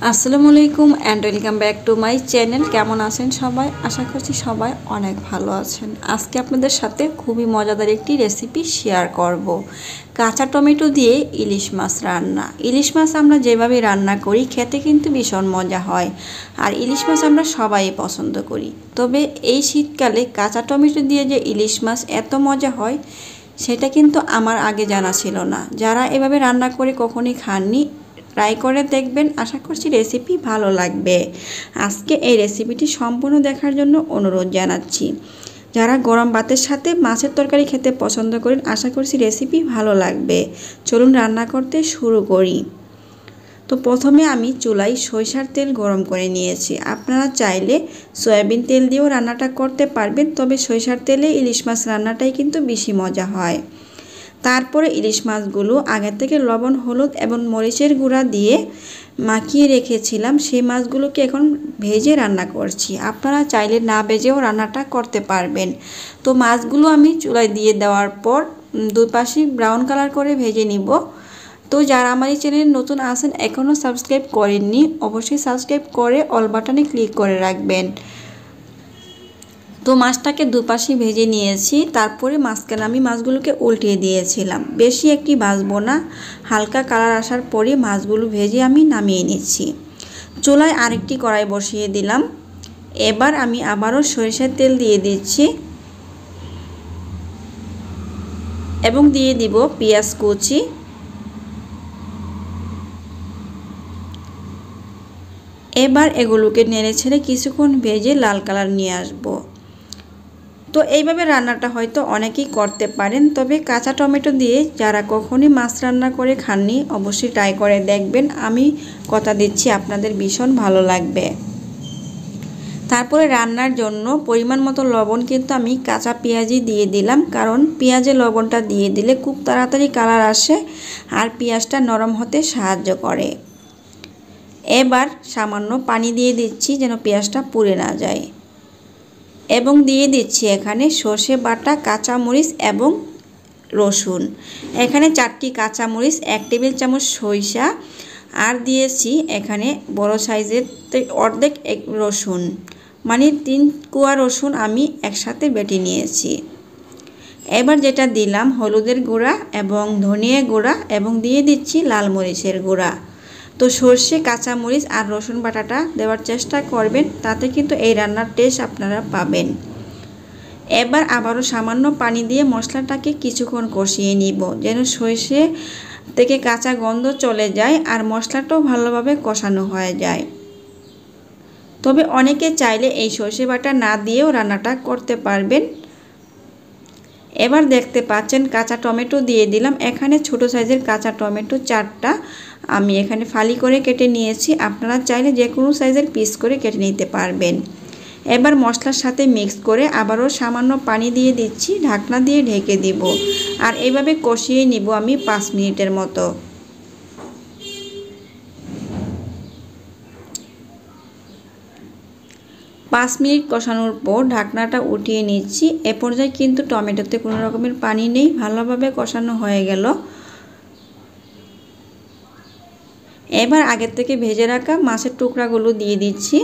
আসসালামু আলাইকুম and welcome back to my channel. কেমন আছেন সবাই? আশা করছি সবাই অনেক ভালো আছেন। আজকে আপনাদের সাথে খুবই মজাদার একটি রেসিপি শেয়ার করব। কাঁচা টমেটো দিয়ে ইলিশ মাছ রান্না। ইলিশ মাছ আমরা যেভাবে রান্না করি খেতে কিন্তু ভীষণ মজা হয়, আর ইলিশ মাছ আমরা সবাই পছন্দ করি। তবে এই শীতকালে কাঁচা টমেটো দিয়ে যে ইলিশ মাছ এত মজা হয় সেটা কিন্তু আমার আগে জানা ছিল না। যারা এভাবে রান্না করে কখনই খাননি, ট্রাই করে দেখবেন। আশা করছি রেসিপি ভালো লাগবে। আজকে এই রেসিপিটি সম্পূর্ণ দেখার জন্য অনুরোধ জানাচ্ছি। যারা গরম ভাতের সাথে মাছের তরকারি খেতে পছন্দ করেন, আশা করছি রেসিপি ভালো লাগবে। চলুন রান্না করতে শুরু করি। তো প্রথমে আমি চুলায় সরিষার তেল গরম করে নিয়েছি। আপনারা চাইলে সয়াবিন তেল দিয়েও রান্নাটা করতে পারবেন, তবে সরিষার তেলে ইলিশ মাছ রান্নাটাই কিন্তু বেশি মজা হয়। তারপরে ইলিশ মাছগুলো আগে থেকে লবণ, হলুদ এবং মরিচের গুঁড়া দিয়ে মাখিয়ে রেখেছিলাম, সেই মাছগুলোকে এখন ভেজে রান্না করছি। আপনারা চাইলে না ভেজেও রান্নাটা করতে পারবেন। তো মাছগুলো আমি চুলায় দিয়ে দেওয়ার পর দুই পাশে ব্রাউন কালার করে ভেজে নিব। তো যারা আমার এই চ্যানেলে নতুন আছেন, এখনও সাবস্ক্রাইব করেননি, অবশ্যই সাবস্ক্রাইব করে অল বাটনে ক্লিক করে রাখবেন। তো মাছটাকে দুপাশে ভেজে নিয়েছি। তারপরে মাঝখানে আমি মাছগুলোকে উল্টিয়ে দিয়েছিলাম। বেশি একটি ভাজবো না, হালকা কালার আসার পরে মাছগুলো ভেজে আমি নামিয়ে নিচ্ছি। চুলায় আরেকটি কড়াই বসিয়ে দিলাম। এবার আমি আবারও সরিষার তেল দিয়ে দিচ্ছি এবং দিয়ে দিব পেঁয়াজ কুচি। এবার এগুলোকে নেড়ে ছেড়ে কিছুক্ষণ ভেজে লাল কালার নিয়ে আসবো। তো এইভাবে রান্নাটা হয়তো অনেকেই করতে পারেন, তবে কাঁচা টমেটো দিয়ে যারা কখনই মাছ রান্না করে খাননি, অবশ্যই ট্রাই করে দেখবেন। আমি কথা দিচ্ছি আপনাদের ভীষণ ভালো লাগবে। তারপরে রান্নার জন্য পরিমাণ মতো লবণ কিন্তু আমি কাঁচা পেঁয়াজই দিয়ে দিলাম, কারণ পেঁয়াজে লবণটা দিয়ে দিলে খুব তাড়াতাড়ি কালার আসে আর পেঁয়াজটা নরম হতে সাহায্য করে। এবার সামান্য পানি দিয়ে দিচ্ছি যেন পেঁয়াজটা পুড়ে না যায়, এবং দিয়ে দিচ্ছি এখানে সর্ষে বাটা, কাঁচামরিচ এবং রসুন। এখানে 4টি কাঁচামরিচ, 1 টেবিল চামচ সরিষা, আর দিয়েছি এখানে বড় সাইজের অর্ধেক রসুন, মানে 3 কোয়া রসুন আমি একসাথে বেটে নিয়েছি। এবার যেটা দিলাম হলুদের গুঁড়া এবং ধনিয়া গুঁড়া, এবং দিয়ে দিচ্ছি লাল মরিচের গুঁড়া। তো সর্ষে, কাঁচামরিচ আর রসুন বাটাটা দেওয়ার চেষ্টা করবেন, তাতে কিন্তু এই রান্নার টেস্ট আপনারা পাবেন। এবার আবারও সামান্য পানি দিয়ে মশলাটাকে কিছুক্ষণ কষিয়ে নিব, যেন সর্ষে থেকে কাঁচা গন্ধ চলে যায় আর মশলাটাও ভালোভাবে কষানো হয়ে যায়। তবে অনেকে চাইলে এই সর্ষে বাটা না দিয়েও রান্নাটা করতে পারবেন। এবার দেখতে পাচ্ছেন কাঁচা টমেটো দিয়ে দিলাম। এখানে ছোট সাইজের কাঁচা টমেটো 4টা আমি এখানে ফালি করে কেটে নিয়েছি। আপনারা চাইলে যে কোনো সাইজের পিস করে কেটে নিতে পারবেন। এবার মশলার সাথে মিক্স করে আবারও সামান্য পানি দিয়ে দিচ্ছি, ঢাকনা দিয়ে ঢেকে দিব, আর এইভাবে কষিয়ে নিব আমি 5 মিনিটের মতো। 5 মিনিট কষানোর পর ঢাকনাটা উঠিয়ে নিচ্ছি। এ পর্যায়ে কিন্তু টমেটোতে কোনো রকমের পানি নেই, ভালোভাবে কষানো হয়ে গেল। এবার আগের থেকে ভেজে রাখা মাছের টুকরাগুলো দিয়ে দিচ্ছি।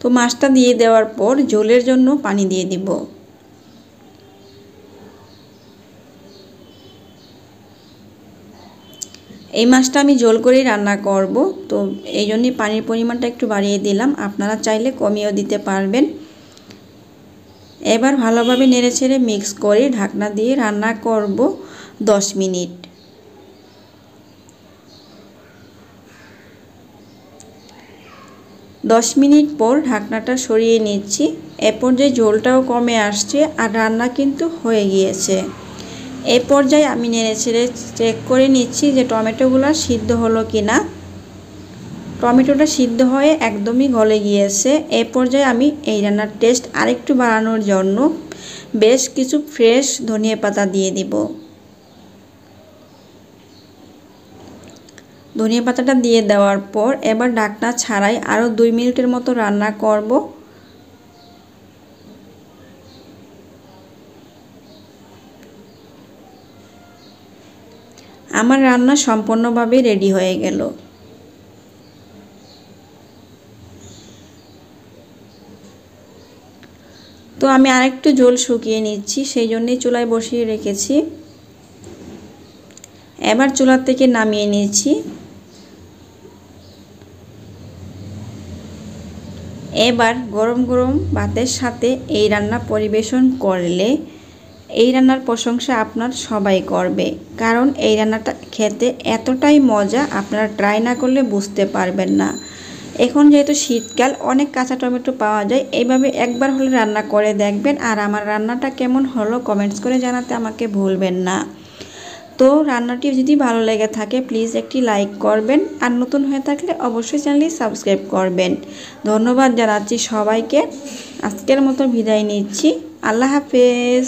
তো মাছটা দিয়ে দেওয়ার পর ঝোলের জন্য পানি দিয়ে দিব। এই মাছটা আমি ঝোল করেই রান্না করব, তো এই জন্যই পানির পরিমাণটা একটু বাড়িয়ে দিলাম। আপনারা চাইলে কমিয়েও দিতে পারবেন। এবার ভালোভাবে নেড়েচেড়ে মিক্স করে ঢাকনা দিয়ে রান্না করব 10 মিনিট। 10 মিনিট পর ঢাকনাটা সরিয়ে নিচ্ছি। এ পর্যায়ে ঝোলটাও কমে আসছে আর রান্না কিন্তু হয়ে গিয়েছে। এই পর্যায়ে আমি নেড়েচেড়ে চেক করে নিচ্ছি যে টমেটোগুলো সিদ্ধ হলো কিনা। টমেটোটা সিদ্ধ হয়ে একদমই গলে গিয়েছে। এই পর্যায়ে আমি এই রান্নার টেস্ট আরেকটু বাড়ানোর জন্য বেশ কিছু ফ্রেশ ধনিয়া পাতা দিয়ে দিব। ধনিয়া পাতাটা দিয়ে দেওয়ার পর এবার ঢাকনা ছাড়াই আরও 2 মিনিটের মতো রান্না করব। আমার রান্না সম্পূর্ণভাবে রেডি হয়ে গেল। তো আমি আরেকটু ঝোল শুকিয়ে নিচ্ছি, সেই জন্যই চুলায় বসিয়ে রেখেছি। এবার চুলা থেকে নামিয়ে নিয়েছি। এবার গরম গরম ভাতের সাথে এই রান্না পরিবেশন করলে এই রান্নার প্রশংসা আপনার সবাই করবে, কারণ এই রান্নাটা খেতে এতটাই মজা আপনারা ট্রাই না করলে বুঝতে পারবেন না। এখন যেহেতু শীতকাল, অনেক কাঁচা টমেটো পাওয়া যায়, এইভাবে একবার হলে রান্না করে দেখবেন। আর আমার রান্নাটা কেমন হলো কমেন্টস করে জানাতে আমাকে ভুলবেন না। তো রান্নাটি যদি ভালো লেগে থাকে প্লিজ একটি লাইক করবেন, আর নতুন হয়ে থাকলে অবশ্যই চ্যানেলটি সাবস্ক্রাইব করবেন। ধন্যবাদ জানাচ্ছি সবাইকে। আজকের মতো বিদায় নিচ্ছি। আল্লাহ হাফেজ।